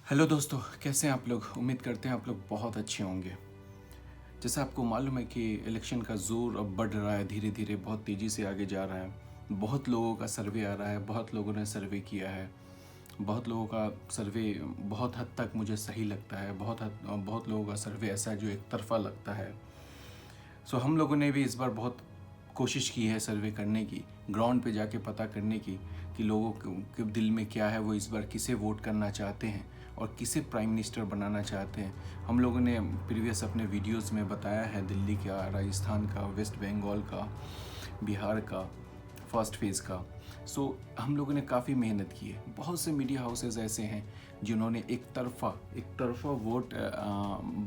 Hello दोस्तों, कैसे हैं आप लोग। उम्मीद करते हैं आप लोग बहुत अच्छे होंगे। जैसा आपको मालूम है कि इलेक्शन का ज़ोर अब बढ़ रहा है, धीरे धीरे बहुत तेज़ी से आगे जा रहा है। बहुत लोगों का सर्वे आ रहा है, बहुत लोगों ने सर्वे किया है। बहुत लोगों का सर्वे बहुत हद तक मुझे सही लगता है। बहुत लोगों का सर्वे ऐसा है जो एक तरफा लगता है। सो हम लोगों ने भी इस बार बहुत कोशिश की है सर्वे करने की, ग्राउंड पे जाके पता करने की कि लोगों के दिल में क्या है, वो इस बार किसे वोट करना चाहते हैं और किसे प्राइम मिनिस्टर बनाना चाहते हैं। हम लोगों ने प्रीवियस अपने वीडियोस में बताया है दिल्ली का, राजस्थान का, वेस्ट बंगाल का, बिहार का, फर्स्ट फेज़ का। सो हम लोगों ने काफ़ी मेहनत की है। बहुत से मीडिया हाउसेस ऐसे हैं जिन्होंने एक तरफा वोट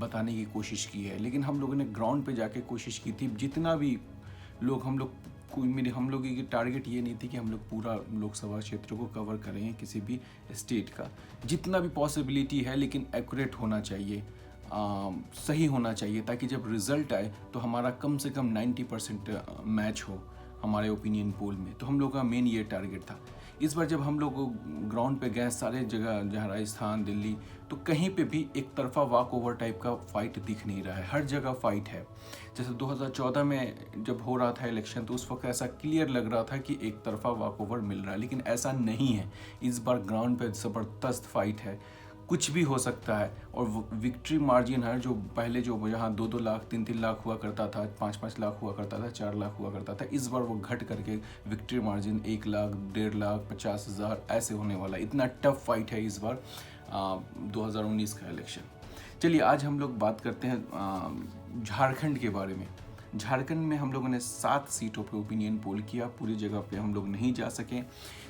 बताने की कोशिश की है, लेकिन हम लोगों ने ग्राउंड पे जाके कोशिश की थी। जितना भी लोग हम लोग की टारगेट ये नहीं थी कि हम लोग पूरा लोकसभा क्षेत्र को कवर करें किसी भी स्टेट का। जितना भी पॉसिबिलिटी है, लेकिन एक्यूरेट होना चाहिए, सही होना चाहिए, ताकि जब रिज़ल्ट आए तो हमारा कम से कम 90% मैच हो हमारे ओपिनियन पोल में। तो हम लोग का मेन ये टारगेट था। इस बार जब हम लोग ग्राउंड पे गए सारे जगह, जहाँ राजस्थान, दिल्ली, तो कहीं पे भी एक तरफा वॉक ओवर टाइप का फाइट दिख नहीं रहा है। हर जगह फाइट है। जैसे 2014 में जब हो रहा था इलेक्शन, तो उस वक्त ऐसा क्लियर लग रहा था कि एक तरफा वॉक ओवर मिल रहा है, लेकिन ऐसा नहीं है। इस बार ग्राउंड पे ज़बरदस्त फाइट है, कुछ भी हो सकता है। और विक्ट्री मार्जिन है, जो पहले जो यहाँ 2-2 लाख, 3-3 लाख हुआ करता था, 5-5 लाख हुआ करता था, 4 लाख हुआ करता था, इस बार वो घट करके विक्ट्री मार्जिन 1 लाख, 1.5 लाख, 50,000 ऐसे होने वाला है। इतना टफ फाइट है इस बार 2019 का इलेक्शन। चलिए आज हम लोग बात करते हैं झारखंड के बारे में। झारखंड में हम लोगों ने 7 सीटों पे ओपिनियन पोल किया। पूरी जगह पे हम लोग नहीं जा सके,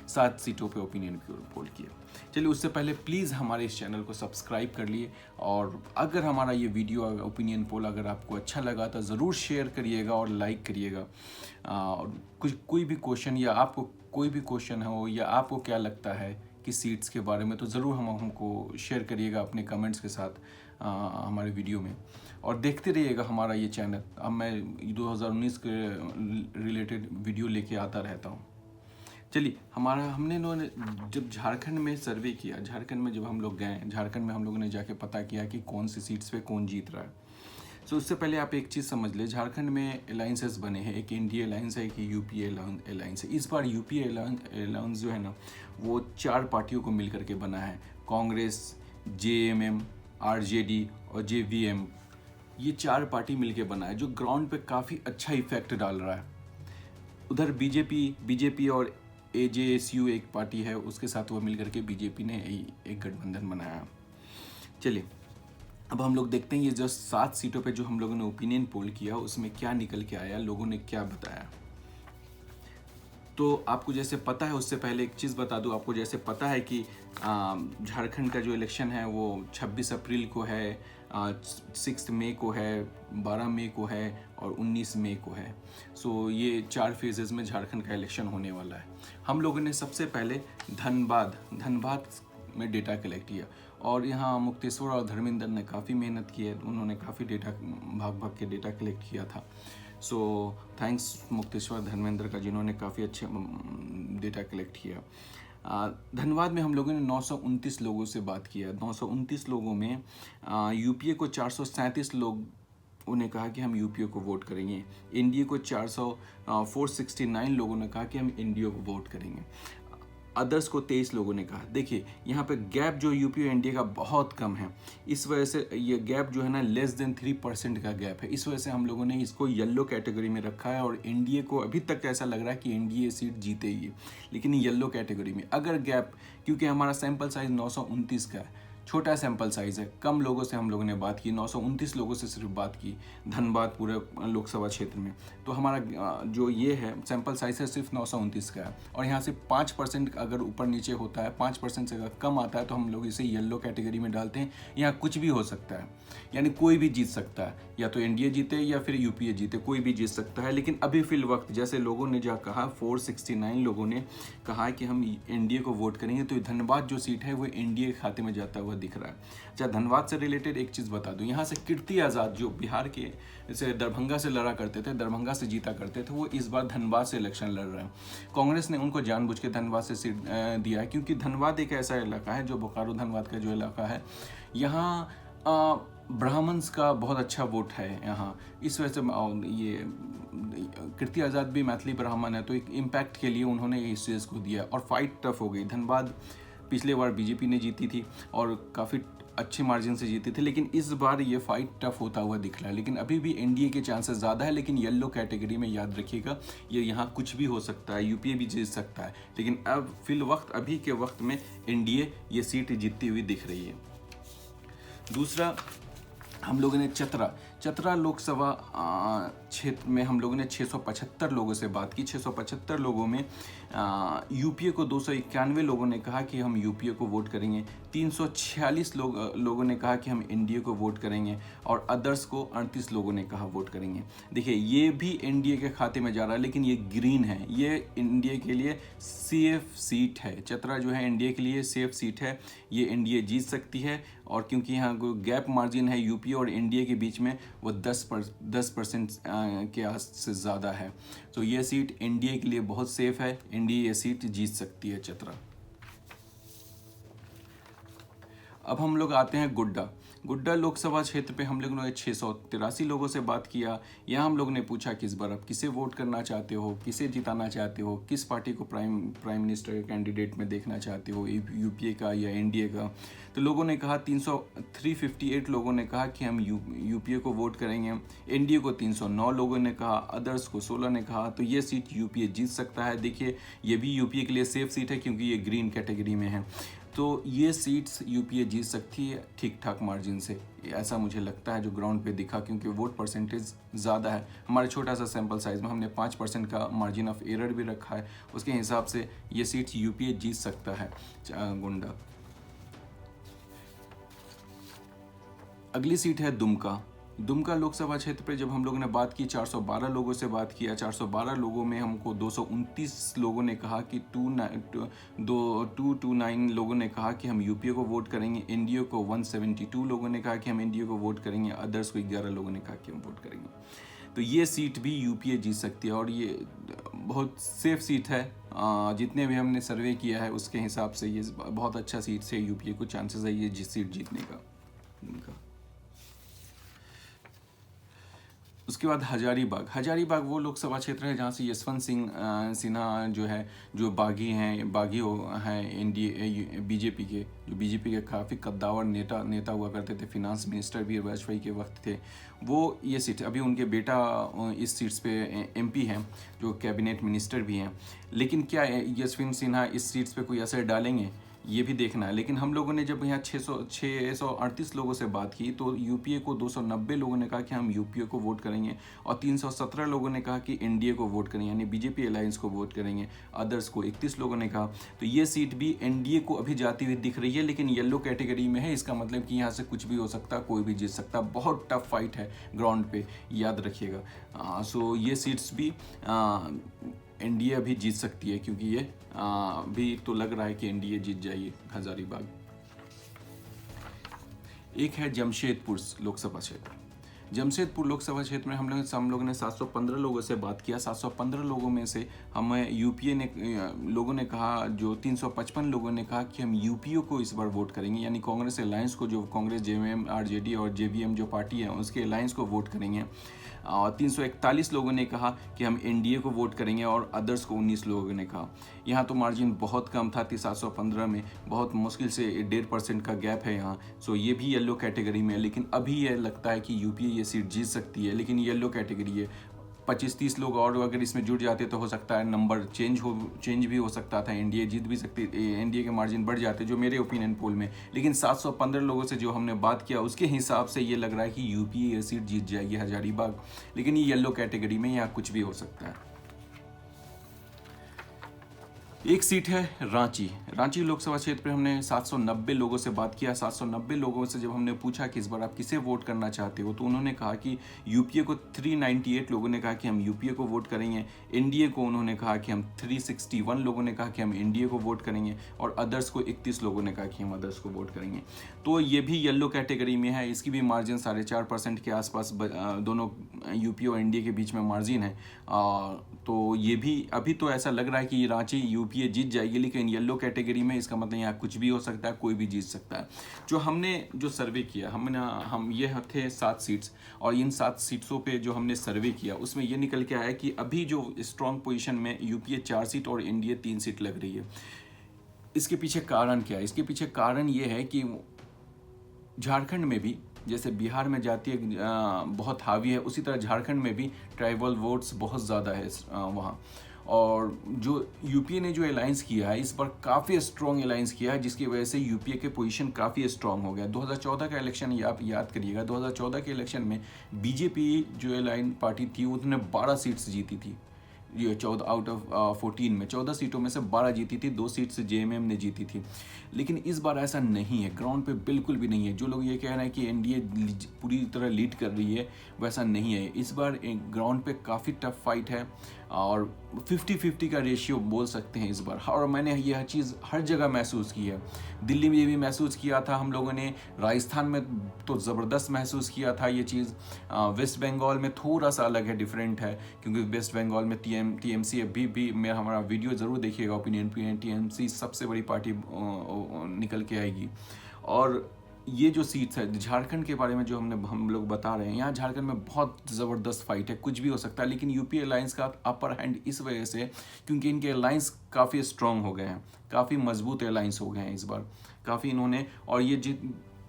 7 सीटों पे ओपिनियन पोल किया। चलिए उससे पहले प्लीज़ हमारे इस चैनल को सब्सक्राइब कर लिए, और अगर हमारा ये वीडियो ओपिनियन पोल अगर आपको अच्छा लगा तो ज़रूर शेयर करिएगा और लाइक करिएगा। और कोई भी क्वेश्चन, या आपको कोई भी क्वेश्चन हो, या आपको क्या लगता है कि सीट्स के बारे में, तो ज़रूर हमको शेयर करिएगा अपने कमेंट्स के साथ हमारे वीडियो में। और देखते रहिएगा हमारा ये चैनल। अब मैं 2019 के रिलेटेड वीडियो लेके आता रहता हूँ। चलिए हमने जब झारखंड में सर्वे किया, झारखंड में जब हम लोग गए, झारखंड में हम लोगों ने जाके पता किया कि कौन सी सीट्स पे कौन जीत रहा है। सो उससे पहले आप एक चीज़ समझ ले, झारखंड में अलाइंसेस बने हैं। एक एनडीए अलाइंस है, एक यूपीए अलाइंस है। इस बार यूपीए अलाइंस जो है ना, वो 4 पार्टियों को मिल करके बना है। कांग्रेस, जेएमएम, आरजेडी और जेवीएम, ये 4 पार्टी मिलके बना है, जो ग्राउंड पे काफ़ी अच्छा इफेक्ट डाल रहा है। उधर बीजेपी और एजेएसयू एक पार्टी है, उसके साथ वो मिलकर के बीजेपी ने एक गठबंधन बनाया। चलिए अब हम लोग देखते हैं ये जो 7 सीटों पे जो हम लोगों ने ओपिनियन पोल किया, उसमें क्या निकल के आया, लोगों ने क्या बताया। तो आपको जैसे पता है, उससे पहले एक चीज़ बता दूं आपको। जैसे पता है कि झारखंड का जो इलेक्शन है वो 26 अप्रैल को है, 6 मई को है, 12 मई को है और 19 मई को है। सो ये 4 फेजेज़ में झारखंड का इलेक्शन होने वाला है। हम लोगों ने सबसे पहले धनबाद में डेटा कलेक्ट किया, और यहाँ मुक्तेश्वर और धर्मेंद्र ने काफ़ी मेहनत की है। उन्होंने काफ़ी डेटा भाग के डेटा कलेक्ट किया था। सो थैंक्स मुक्तेश्वर, धर्मेंद्र का, जिन्होंने काफ़ी अच्छे डेटा कलेक्ट किया। धनबाद में हम लोगों ने 929 लोगों से बात किया। 929 लोगों में यूपीए को 437 लोग उन्हें कहा कि हम यूपीए को वोट करेंगे। एनडीए को 469 लोगों ने कहा कि हम एनडीए को वोट करेंगे। अदर्स को 23 लोगों ने कहा। देखिए यहाँ पे गैप जो यूपी और एनडीए का बहुत कम है, इस वजह से ये गैप जो है ना लेस देन 3% का गैप है। इस वजह से हम लोगों ने इसको येलो कैटेगरी में रखा है, और एनडीए को अभी तक ऐसा लग रहा है कि एनडीए सीट जीते ही, लेकिन येलो कैटेगरी में। अगर गैप, क्योंकि हमारा सैंपल साइज 929 का है, छोटा सैंपल साइज़ है, कम लोगों से हम लोगों ने बात की, 929 लोगों से सिर्फ बात की धनबाद पूरे लोकसभा क्षेत्र में। तो हमारा जो ये है सैंपल साइज़ है सिर्फ 929 का है, और यहाँ से 5% अगर ऊपर नीचे होता है, 5% से अगर कम आता है, तो हम लोग इसे येलो कैटेगरी में डालते हैं। यहाँ कुछ भी हो सकता है, यानी कोई भी जीत सकता है, या तो एनडीए जीते या फिर यूपीए जीते, कोई भी जीत सकता है। लेकिन अभी फिल वक्त जैसे लोगों ने जो कहा, 469 लोगों ने कहा कि हम एनडीए को वोट करेंगे, तो धनबाद जो सीट है वो एनडीए खाते में जाता हुआ दिख रहा है। अच्छा, धनबाद से रिलेटेड एक चीज़ बता दूं, यहाँ से कीर्ति आज़ाद जो बिहार के जैसे दरभंगा से लड़ा करते थे, दरभंगा से जीता करते थे, वो इस बार धनबाद से इलेक्शन लड़ रहे हैं। कांग्रेस ने उनको जानबूझ के धनबाद से सीट दिया है, क्योंकि धनबाद एक ऐसा इलाका है, जो बोकारो धनबाद का जो इलाका है, यहाँ ब्राह्मण्स का बहुत अच्छा वोट है यहाँ। इस वजह से ये कीर्ति आज़ाद भी मैथिली ब्राह्मण है, तो एक इम्पैक्ट के लिए उन्होंने इस चीज़ को दिया और फाइट टफ हो गई। धनबाद पिछले बार बीजेपी ने जीती थी और काफ़ी अच्छे मार्जिन से जीती थी, लेकिन इस बार ये फाइट टफ होता हुआ दिख रहा है। लेकिन अभी भी एनडीए के चांसेस ज़्यादा है, लेकिन येलो कैटेगरी में याद रखिएगा, ये यहाँ कुछ भी हो सकता है, यूपीए भी जीत सकता है, लेकिन अब अभी के वक्त में एनडीए ये सीट जीतती हुई दिख रही है। दूसरा, हम लोगों ने चतरा लोकसभा क्षेत्र में हम लोगों ने 675 लोगों से बात की। 675 लोगों में यूपीए को 291 लोगों ने कहा कि हम यूपीए को वोट करेंगे, 346 लोगों ने कहा कि हम एनडीए को वोट करेंगे, और अदर्स को 38 लोगों ने कहा वोट करेंगे। देखिए, ये भी एनडीए के खाते में जा रहा है, लेकिन ये ग्रीन है, ये एनडीए के लिए सेफ सीट है। चतरा जो है एनडीए के लिए सेफ सीट है, ये एनडीए जीत सकती है, और क्योंकि यहाँ गैप मार्जिन है यूपीए और एनडीए के बीच में, वो 10% के आस से ज़्यादा है, तो ये सीट एनडीए के लिए बहुत सेफ है, एनडीए ये सीट जीत सकती है चतरा। अब हम लोग आते हैं गुड्डा लोकसभा क्षेत्र पे हम लोगों ने 683 लोगों से बात किया। यहाँ हम लोग ने पूछा कि इस बार आप किसे वोट करना चाहते हो, किसे जिताना चाहते हो, किस पार्टी को प्राइम मिनिस्टर के कैंडिडेट में देखना चाहते हो, यूपीए का या एनडीए का। तो लोगों ने कहा 358 लोगों ने कहा कि हम यूपीए को वोट करेंगे, एनडीए को 309 लोगों ने कहा, अदर्स को 16 ने कहा। तो ये सीट यूपीए जीत सकता है। देखिए, ये भी यूपीए के लिए सेफ सीट है, क्योंकि ये ग्रीन कैटेगरी में है, तो ये सीट्स यूपीए जीत सकती है ठीक ठाक मार्जिन से, ऐसा मुझे लगता है जो ग्राउंड पे दिखा, क्योंकि वोट परसेंटेज ज़्यादा है। हमारे छोटा सा सैंपल साइज में हमने 5% का मार्जिन ऑफ एरर भी रखा है, उसके हिसाब से ये सीट्स यूपीए जीत सकता है गुंडा। अगली सीट है दुमका लोकसभा क्षेत्र पे जब हम लोगों ने बात की, 412 लोगों से बात किया। 412 लोगों में हमको 229 लोगों ने कहा कि 229 लोगों ने कहा कि हम यूपीए को वोट करेंगे, एनडीए को 172 लोगों ने कहा कि हम एनडीए को वोट करेंगे, अदर्स को 11 लोगों ने कहा कि हम वोट करेंगे। तो ये सीट भी यूपीए जीत सकती है, और ये बहुत सेफ सीट है। जितने भी हमने सर्वे किया है उसके हिसाब से ये बहुत अच्छा सीट से यूपीए को चांसेस है ये सीट जीतने का। उसके बाद हजारीबाग वो लोकसभा क्षेत्र है जहाँ से यशवंत सिन्हा जो बागी हैं एनडीए बीजेपी के काफ़ी कद्दावर नेता हुआ करते थे, फिनांस मिनिस्टर भी वाजपेयी के वक्त थे वो। ये सीट अभी उनके बेटा इस सीट्स पे एमपी हैं, जो कैबिनेट मिनिस्टर भी हैं, लेकिन क्या यशवंत सिन्हा इस सीट्स पे कोई असर डालेंगे ये भी देखना है। लेकिन हम लोगों ने जब यहाँ 638 लोगों से बात की, तो यूपीए को 290 लोगों ने कहा कि हम यूपीए को वोट करेंगे, और 317 लोगों ने कहा कि एनडीए को वोट करेंगे, यानी बीजेपी अलायंस को वोट करेंगे, अदर्स को 31 लोगों ने कहा। तो ये सीट भी एनडीए को अभी जाती हुई दिख रही है, लेकिन येलो कैटेगरी में है, इसका मतलब कि यहाँ से कुछ भी हो सकता, कोई भी जीत सकता। बहुत टफ फाइट है ग्राउंड पे, याद रखिएगा। सो ये सीट्स भी एनडीए अभी जीत सकती है, क्योंकि ये अभी तो लग रहा है कि एनडीए जीत जाएगी हजारीबाग। एक है जमशेदपुर लोकसभा क्षेत्र। जमशेदपुर लोकसभा क्षेत्र में हम लोगों ने 715 लोगों से बात किया। 715 लोगों में से हमें यूपीए ने लोगों ने कहा, जो 355 लोगों ने कहा कि हम यूपीए को इस बार वोट करेंगे, यानी कांग्रेस अलायंस को, जो कांग्रेस जेएमएम आरजेडी और जेवीएम जो पार्टी है उसके अलायंस को वोट करेंगे। और 341 लोगों ने कहा कि हम एनडीए को वोट करेंगे, और अदर्स को 19 लोगों ने कहा। यहाँ तो मार्जिन बहुत कम था, 715 में बहुत मुश्किल से 1.5% का गैप है यहाँ। सो ये भी येलो कैटेगरी में है, लेकिन अभी ये लगता है कि यूपीए ये सीट जीत सकती है, लेकिन येलो कैटेगरी है। 25-30 लोग और अगर इसमें जुड़ जाते तो हो सकता है नंबर चेंज भी हो सकता था, एनडीए जीत भी सकती, एनडीए के मार्जिन बढ़ जाते, जो मेरे ओपिनियन पोल में। लेकिन 715 लोगों से जो हमने बात किया उसके हिसाब से ये लग रहा है कि यूपीए ये सीट जीत जाएगी हजारीबाग, लेकिन ये येलो कैटेगरी में यहाँ कुछ भी हो सकता है। एक सीट है रांची। रांची लोकसभा क्षेत्र पे हमने 790 लोगों से बात किया। 790 लोगों से जब हमने पूछा कि इस बार आप किसे वोट करना चाहते हो, तो उन्होंने कहा कि यूपीए को 398 लोगों ने कहा कि हम यूपीए को वोट करेंगे। एनडीए को उन्होंने कहा कि हम 361 लोगों ने कहा कि हम एनडीए को वोट करेंगे, और अदर्स को 31 लोगों ने कहा कि हम अदर्स को वोट करेंगे। तो ये भी येलो कैटेगरी में है। इसकी भी मार्जिन 4.5% के आसपास दोनों यूपीए और एनडीए के बीच में मार्जिन है। तो ये भी अभी तो ऐसा लग रहा है कि रांची यूपीए जीत जाएगी, लेकिन येलो कैटेगरी में इसका मतलब यहाँ कुछ भी हो सकता है, कोई भी जीत सकता है। जो सर्वे किया हम ये थे 7 सीट्स, और इन 7 सीट्सों पे जो हमने सर्वे किया उसमें ये निकल के आया कि अभी जो स्ट्रॉन्ग पोजीशन में यूपीए 4 सीट और एनडीए 3 सीट लग रही है। इसके पीछे कारण क्या है? इसके पीछे कारण ये है कि झारखंड में भी जैसे बिहार में जातीय बहुत हावी है, उसी तरह झारखंड में भी ट्राइबल वोट्स बहुत ज़्यादा है वहाँ। और जो यूपीए ने जो अलायंस किया है इस बार काफ़ी स्ट्रॉन्ग अलायंस किया है, जिसकी वजह से यूपीए के पोजीशन काफ़ी स्ट्रॉन्ग हो गया। 2014 का इलेक्शन आप याद करिएगा, 2014 के इलेक्शन में बीजेपी जो अलायंस पार्टी थी उसने 12 सीट्स जीती थी। ये 14 आउट ऑफ 14 में 14 सीटों में से 12 जीती थी, 2 सीट से जेएमएम ने जीती थी। लेकिन इस बार ऐसा नहीं है, ग्राउंड पे बिल्कुल भी नहीं है। जो लोग ये कह रहे हैं कि एनडीए पूरी तरह लीड कर रही है, वैसा नहीं है। इस बार ग्राउंड पे काफ़ी टफ फाइट है, और 50-50 का रेशियो बोल सकते हैं इस बार। और मैंने यह चीज़ हर जगह महसूस की है। दिल्ली में भी महसूस किया था हम लोगों ने, राजस्थान में तो ज़बरदस्त महसूस किया था ये चीज़। वेस्ट बंगाल में थोड़ा सा अलग है, डिफरेंट है, क्योंकि वेस्ट बंगाल में टीएमसी अभी भी मेरा हमारा वीडियो ज़रूर देखिएगा, ओपिनियन टीएमसी सबसे बड़ी पार्टी निकल के आएगी। और ये जो सीट्स है झारखंड के बारे में जो हम लोग बता रहे हैं, यहाँ झारखंड में बहुत ज़बरदस्त फाइट है, कुछ भी हो सकता है। लेकिन यूपीए अलायंस का अपर हैंड इस वजह से क्योंकि इनके अलायंस काफ़ी स्ट्रॉन्ग हो गए हैं, काफ़ी मजबूत अलायंस हो गए हैं इस बार, काफ़ी इन्होंने। और ये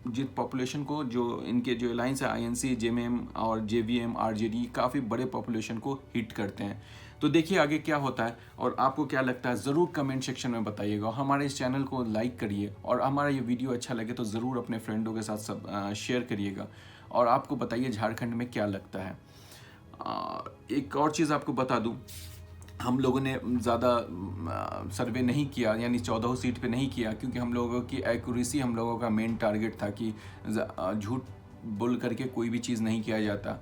जित पॉपुलेशन को जो इनके जो अलायंस है आईएनसी, जेएमएम और जेवीएम, आरजेडी, काफ़ी बड़े पॉपुलेशन को हिट करते हैं। तो देखिए आगे क्या होता है, और आपको क्या लगता है ज़रूर कमेंट सेक्शन में बताइएगा। हमारे इस चैनल को लाइक करिए, और हमारा ये वीडियो अच्छा लगे तो ज़रूर अपने फ्रेंडों के साथ सब शेयर करिएगा, और आपको बताइए झारखंड में क्या लगता है। एक और चीज़ आपको बता दूं, हम लोगों ने ज़्यादा सर्वे नहीं किया, यानी 14 सीट पे नहीं किया, क्योंकि हम लोगों की एक्यूरेसी हम लोगों का मेन टारगेट था कि झूठ बोल करके कोई भी चीज़ नहीं किया जाता।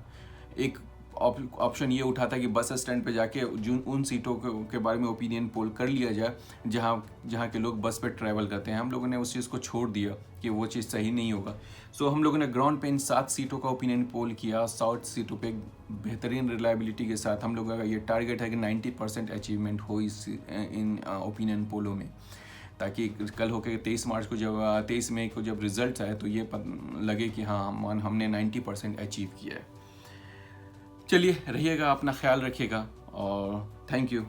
एक ऑप्शन ये उठा था कि बस स्टैंड पे जाके उन सीटों के बारे में ओपिनियन पोल कर लिया जाए जहाँ के लोग बस पे ट्रैवल करते हैं। हम लोगों ने उस चीज़ को छोड़ दिया कि वो चीज़ सही नहीं होगा। सो हम लोगों ने ग्राउंड पे इन 7 सीटों का ओपिनियन पोल किया। 7 सीटों पे बेहतरीन रिलायबिलिटी के साथ हम लोगों का ये टारगेट है कि 90% अचीवमेंट हो इन ओपिनियन पोलों में, ताकि कल होकर 23 मार्च को जब 23 मई को जब रिजल्ट आए तो ये लगे कि हाँ हमने 90% अचीव किया है। चलिए, रहिएगा, अपना ख्याल रखिएगा, और थैंक यू।